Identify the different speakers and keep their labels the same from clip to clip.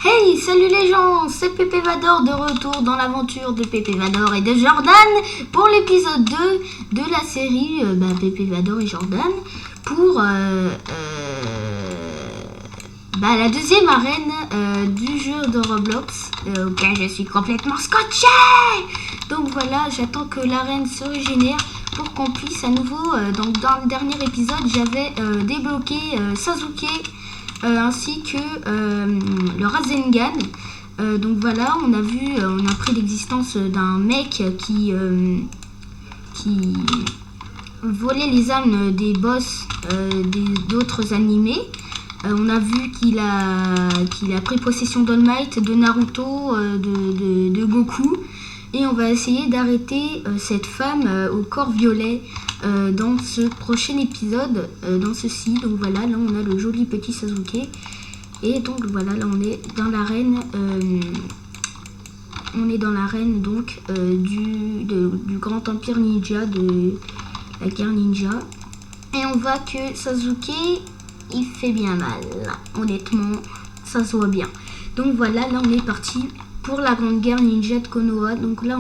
Speaker 1: Hey, salut les gens, c'est Pépé Vador de retour dans l'aventure de Pépé Vador et de Jordan pour l'épisode 2 de la série Pépé Vador et Jordan pour la deuxième arène du jeu de Roblox auquel je suis complètement scotché. Donc voilà, j'attends que l'arène se régénère pour qu'on puisse à nouveau, donc dans le dernier épisode j'avais débloqué Sasuke ainsi que le Rasengan. Donc voilà, on a appris l'existence d'un mec qui volait les âmes des boss d'autres animés. On a vu qu'il a pris possession d'All Might, de Naruto, de Goku. Et on va essayer d'arrêter cette femme au corps violet dans ce prochain épisode, dans ceci. Donc voilà, là on a le joli petit Sasuke. Et donc voilà, là on est dans l'arène. Donc du grand empire ninja, de la guerre ninja. Et on voit que Sasuke, il fait bien mal. Honnêtement, ça se voit bien. Donc voilà, là on est parti pour la grande guerre ninja de Konoha. Donc là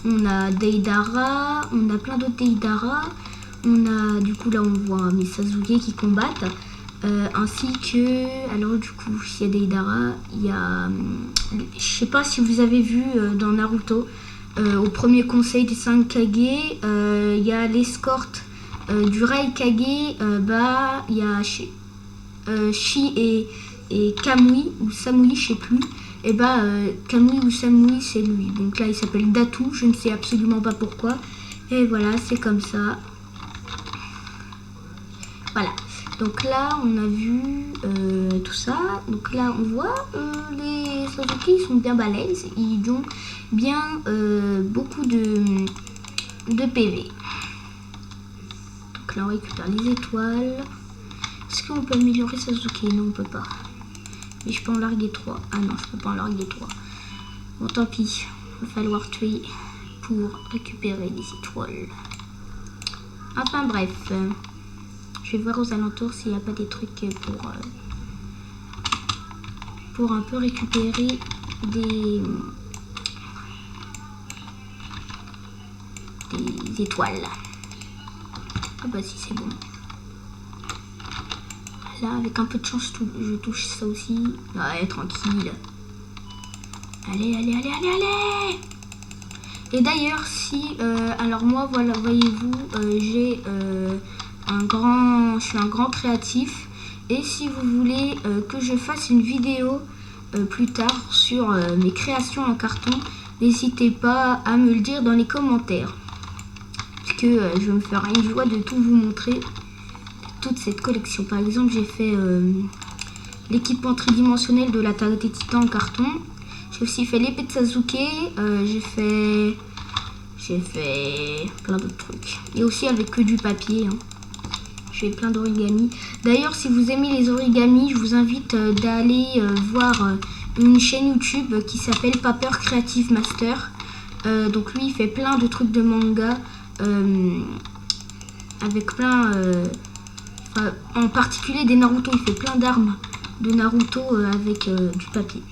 Speaker 1: on a Deidara, on a plein d'autres Deidara. Du coup là on voit mes Sasuke qui combattent. Ainsi que, alors du coup il y a Deidara, il y a, je sais pas si vous avez vu dans Naruto, au premier conseil des 5 Kage, il y a l'escorte du Raikage, il y a Shi et Kamui ou Samui, je sais plus. Et Kamui ou Samui, c'est lui. Donc là il s'appelle Datu, je ne sais absolument pas pourquoi. Et voilà, c'est comme ça. Voilà. Donc là on a vu tout ça. Donc là on voit les Sasuke, ils sont bien balèzes. Ils ont bien beaucoup de PV. Donc là on récupère les étoiles. Est-ce qu'on peut améliorer Sasuke? Non, on peut pas. Mais je peux en larguer 3. Ah non, je peux pas en larguer 3. Bon, tant pis. Il va falloir tuer pour récupérer les étoiles. Enfin bref. Je vais voir aux alentours s'il n'y a pas des trucs pour un peu récupérer des étoiles. Ah bah si, c'est bon. Là, avec un peu de chance, je touche ça aussi. Ouais, tranquille. Allez. Et d'ailleurs, alors moi, voilà, voyez-vous, je suis un grand créatif. Et si vous voulez que je fasse une vidéo plus tard sur mes créations en carton, n'hésitez pas à me le dire dans les commentaires. Parce que je me ferai une joie de tout vous montrer. Toute cette collection. Par exemple, j'ai fait l'équipement tridimensionnel de l'attaque des titans en carton. J'ai aussi fait l'épée de Sasuke. J'ai fait plein d'autres trucs. Et aussi avec que du papier. J'ai plein d'origami. D'ailleurs, si vous aimez les origamis, je vous invite d'aller voir une chaîne YouTube qui s'appelle Paper Creative Master. Donc lui, il fait plein de trucs de manga. Avec plein... en particulier des Naruto, il fait plein d'armes de Naruto avec du papier.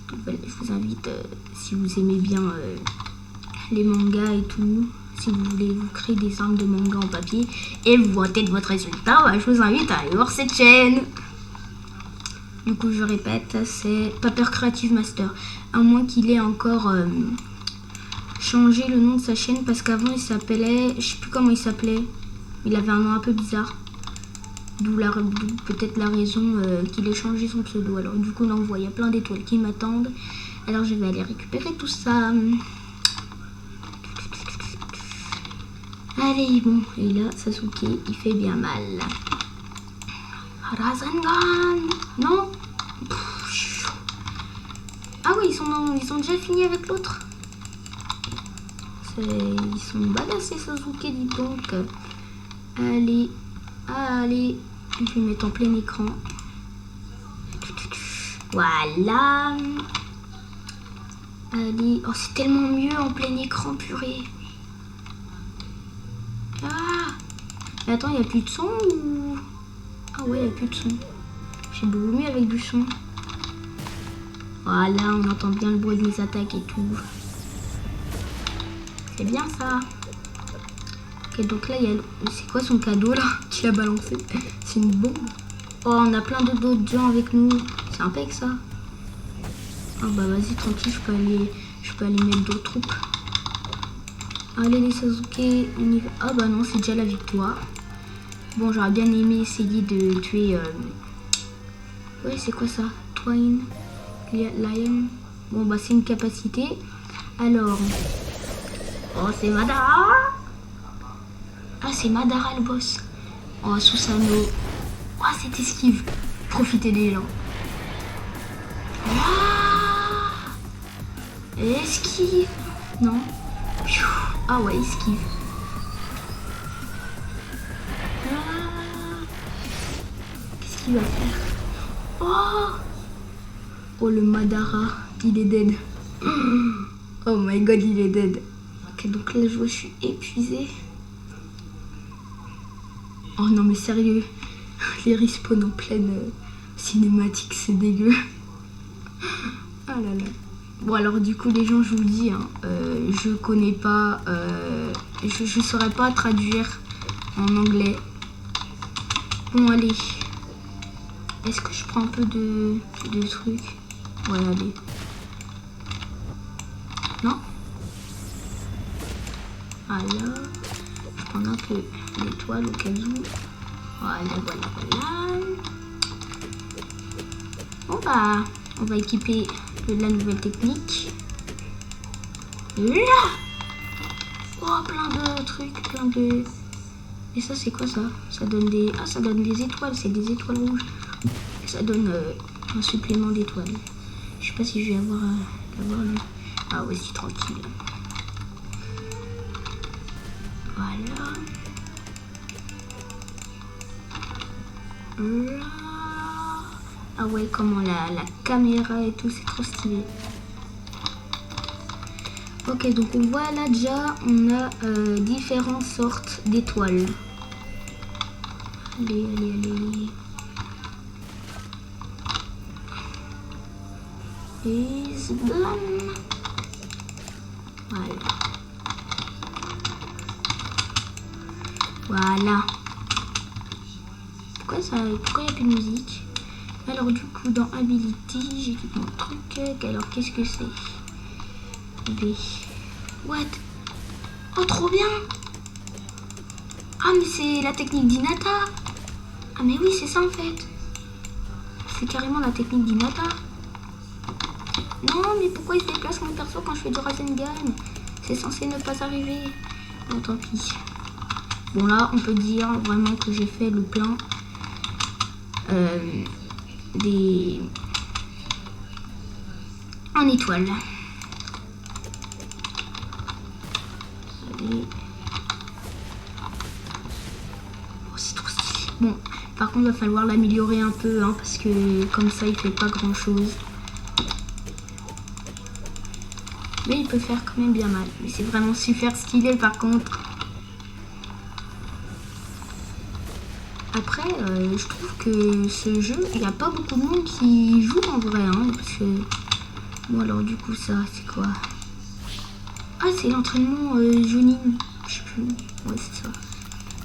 Speaker 1: Donc voilà, je vous invite, si vous aimez bien les mangas et tout, si vous voulez vous créer des armes de manga en papier et vous vantez de votre résultat, je vous invite à aller voir cette chaîne. Du coup, je répète, c'est Paper Creative Master. À moins qu'il ait encore changé le nom de sa chaîne, parce qu'avant il s'appelait, je sais plus comment il s'appelait. Il avait un nom un peu bizarre. D'où peut-être la raison qu'il ait changé son pseudo. Alors du coup, là on voit, il y a plein d'étoiles qui m'attendent. Alors je vais aller récupérer tout ça. Allez, bon. Et là, Sasuke, il fait bien mal. Rasengan. Non. Ah oui, ils sont déjà finis avec l'autre. Ils sont balancés, Sasuke, dis donc. Allez, je vais mettre en plein écran. Voilà. Allez, oh c'est tellement mieux en plein écran, purée. Ah, mais attends, il n'y a plus de son ou... Ah ouais, il n'y a plus de son. J'ai beaucoup mieux avec du son. Voilà, on entend bien le bruit de mes attaques et tout. C'est bien ça. Ok, donc là, il y a... C'est quoi son cadeau là qu'il a balancé? C'est une bombe. Oh, on a plein d'autres gens avec nous. C'est impec ça. Ah bah vas-y, tranquille, je peux aller mettre d'autres troupes. Allez les Sasuke, on y va. Ah bah non, c'est déjà la victoire. Bon, j'aurais bien aimé essayer de tuer... Ouais, c'est quoi ça? Twine Lion. Bon bah c'est une capacité. Alors... Oh, c'est Madara. Ah, c'est Madara le boss. Oh, Susanoo. Oh, c'est esquive. Profitez des gens. Ah, esquive. Non. Ah ouais, esquive. Ah. Qu'est-ce qu'il va faire? Oh. Oh, le Madara. Il est dead. Oh my god, il est dead. Ok, donc là, je suis épuisée. Oh non, mais sérieux. Les respawns en pleine cinématique, c'est dégueu. Ah là là. Bon alors du coup les gens, je vous dis, hein, je connais pas, je saurais pas traduire en anglais. Bon allez, est-ce que je prends un peu de trucs? Ouais allez. Non. Voilà, je prends un peu d'étoiles au cas où. Voilà. Bon bah, on va équiper de la nouvelle technique. Là. Oh, plein de trucs, plein de... Et ça, c'est quoi ça? Ça donne des... Ah, ça donne des étoiles, c'est des étoiles rouges. Et ça donne un supplément d'étoiles. Je sais pas si je vais avoir lui. Ah ouais, c'est tranquille. Voilà. Là. Ah ouais, comment la caméra et tout, c'est trop stylé. Ok, donc on voit là déjà, on a différentes sortes d'étoiles. Allez. Et blam. Voilà. Pourquoi il n'y a plus de musique? Alors du coup dans Ability, j'ai tout mon truc. Alors qu'est-ce que c'est? B. What? Oh trop bien! Ah mais c'est la technique d'Hinata! Ah mais oui c'est ça en fait! C'est carrément la technique d'Hinata! Non mais pourquoi il se déplace mon perso quand je fais du Rasengan? C'est censé ne pas arriver. Bon tant pis. Bon là on peut dire vraiment que j'ai fait le plein en étoile. Allez. Oh, c'est trop stylé. Bon, par contre, il va falloir l'améliorer un peu, hein, parce que comme ça, il fait pas grand chose. Mais il peut faire quand même bien mal. Mais c'est vraiment super stylé, par contre. Après, je trouve que ce jeu, il n'y a pas beaucoup de monde qui joue en vrai, hein, parce que... Bon, alors du coup, ça, c'est quoi? Ah, c'est l'entraînement Jonin. Je sais plus. Ouais, c'est ça.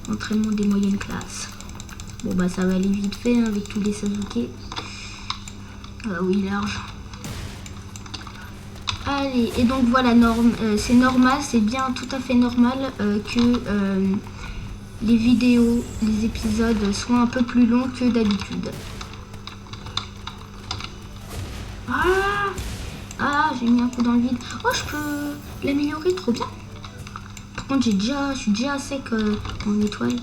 Speaker 1: L'entraînement des moyennes classes. Bon, bah, ça va aller vite fait, hein, avec tous les Sasuke. Oui, large. Allez, et donc voilà, c'est normal, c'est bien tout à fait normal que les vidéos, les épisodes soient un peu plus longs que d'habitude. Ah, j'ai mis un coup dans le vide. Oh, je peux l'améliorer, trop bien. Par contre, je suis déjà à sec en étoile.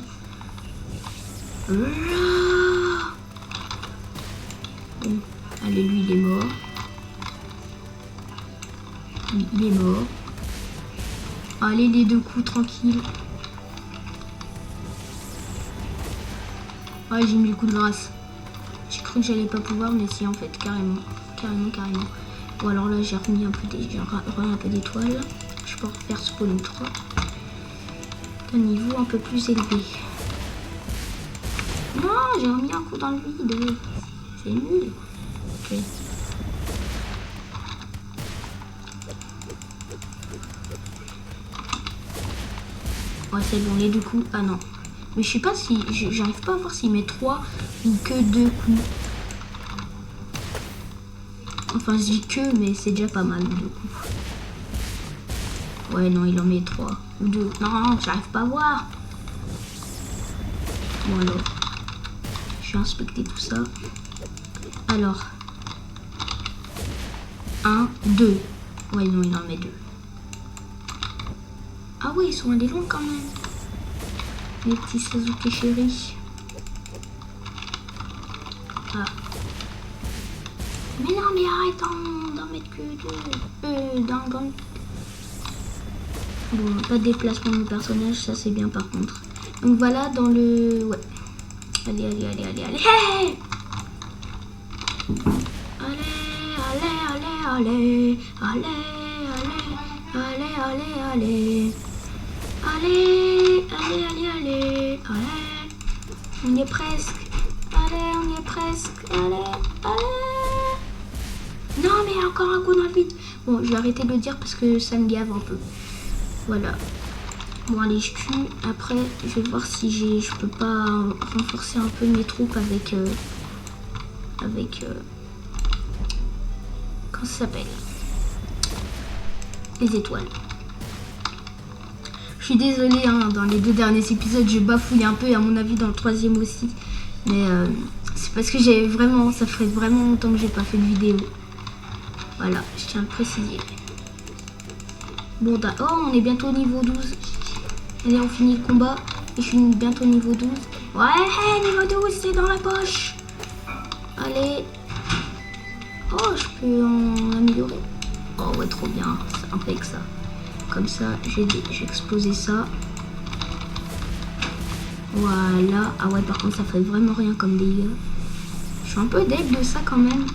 Speaker 1: Bon, allez, lui, il est mort. Lui, il est mort. Allez, les deux coups, tranquille. Ouais, j'ai mis le coup de grâce. J'ai cru que j'allais pas pouvoir, mais si, en fait, carrément. Bon, alors là, j'ai remis un peu d'étoiles. Je peux refaire spawn 3. Un niveau un peu plus élevé. Non, j'ai remis un coup dans le vide. C'est nul. Ok. Ouais, c'est bon, les 2 coups. Ah non. Mais je sais pas si... J'arrive pas à voir s'il met 3 ou que 2 coups. Enfin, je dis que, mais c'est déjà pas mal, 2 coups. Ouais, non, il en met 3 ou 2. Non, j'arrive pas à voir. Bon, alors. Je vais inspecter tout ça. Alors. 1, 2. Ouais, non, il en met 2. Ah oui, ils sont allés longs quand même. Les petits Sasuke chéris. Ah. Mais non, mais arrête d'en mettre que 2. Bon, pas de déplacement de personnage, ça c'est bien par contre. Donc voilà, dans le... Ouais. Allez. Hey, allez. On y est presque. Allez. Non, mais encore un coup dans le vide. Bon, je vais arrêter de le dire parce que ça me gave un peu. Voilà. Bon, allez, je tue. Après, je vais voir si je peux pas renforcer un peu mes troupes avec... comment ça s'appelle? Les étoiles. Je suis désolée, hein, dans les 2 derniers épisodes, je bafouille un peu et à mon avis dans le 3e aussi. Mais c'est parce que ça ferait vraiment longtemps que j'ai pas fait de vidéo. Voilà, je tiens à le préciser. Bon, on est bientôt au niveau 12. Allez, on finit le combat. Et je suis bientôt au niveau 12. Ouais, niveau 12, c'est dans la poche. Allez. Oh, je peux en améliorer. Oh, ouais, trop bien. C'est impec ça. Comme ça, je vais exploser ça. Voilà. Ah ouais, par contre, ça fait vraiment rien comme dégâts. Je suis un peu deg de ça quand même.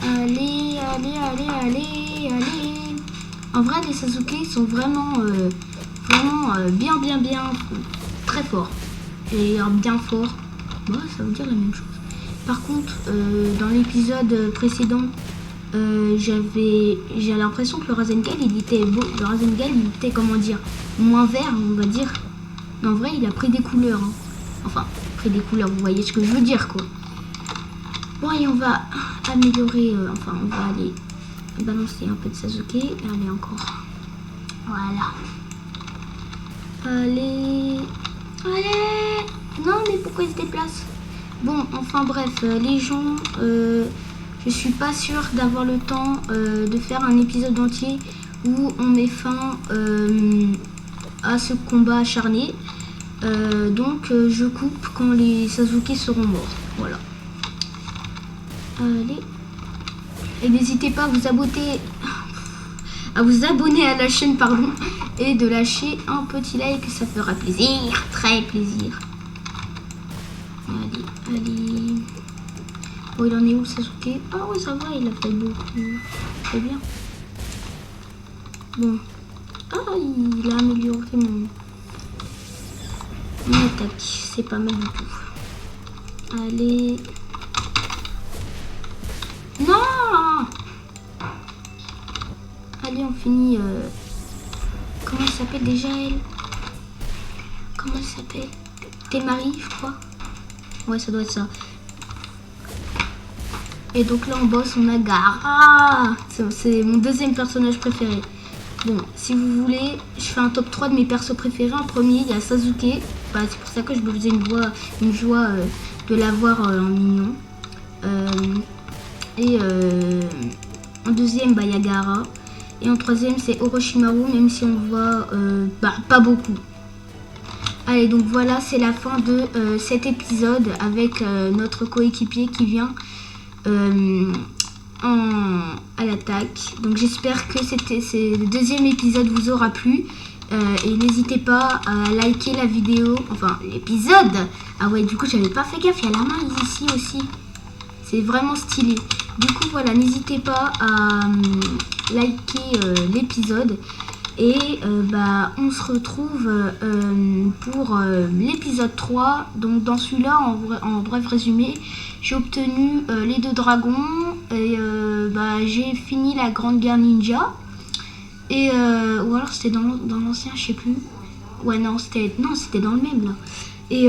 Speaker 1: Allez. En vrai, les Sasuke sont vraiment bien, très forts. Et bien fort. Bah, ça veut dire la même chose. Par contre, dans l'épisode précédent, j'ai l'impression que le Rasengan, il était, comment dire, moins vert, on va dire. Mais en vrai, il a pris des couleurs. Hein. Enfin, pris des couleurs, vous voyez ce que je veux dire, quoi. Bon, et on va améliorer, on va aller balancer un peu de Sasuke. Allez, encore. Voilà. Allez. Non, mais pourquoi il se déplace? Bon, enfin bref, les gens, je suis pas sûre d'avoir le temps de faire un épisode entier où on met fin à ce combat acharné. Donc je coupe quand les Sasuke seront morts. Voilà. Allez. Et n'hésitez pas à vous abonner à la chaîne, pardon, et de lâcher un petit like, ça fera plaisir, très plaisir. Allez. Oh, il en est où, Sasuke? Ah ouais, ça va, il a fait beaucoup. Très bien. Bon. Ah, il a amélioré mon attaque. C'est pas mal du tout. Allez. Non! Allez, on finit. Comment elle s'appelle déjà, elle? Comment elle s'appelle? Temari, je crois. Ouais, ça doit être ça. Et donc là, en boss, on a Gaara. C'est mon 2e personnage préféré. Bon, si vous voulez, je fais un top 3 de mes persos préférés. En premier, il y a Sasuke. Bah, c'est pour ça que je me faisais une joie de l'avoir en mignon. En 2e, il y a Gaara. Et en 3e, c'est Orochimaru, même si on le voit pas beaucoup. Allez, donc voilà, c'est la fin de cet épisode avec notre coéquipier qui vient à l'attaque. Donc j'espère que le 2e épisode vous aura plu. Et n'hésitez pas à liker la vidéo, enfin l'épisode. Ah ouais, du coup j'avais pas fait gaffe, il y a la main ici aussi. C'est vraiment stylé. Du coup voilà, n'hésitez pas à liker l'épisode. Et on se retrouve pour l'épisode 3. Donc dans celui-là, en bref résumé, j'ai obtenu les 2 dragons. Et j'ai fini la grande guerre ninja. Et ou alors c'était dans l'ancien, je sais plus. Ouais, non, c'était dans le même là. Et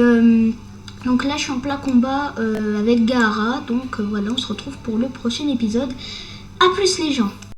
Speaker 1: donc là, je suis en plein combat avec Gaara. Donc voilà, on se retrouve pour le prochain épisode. A plus les gens.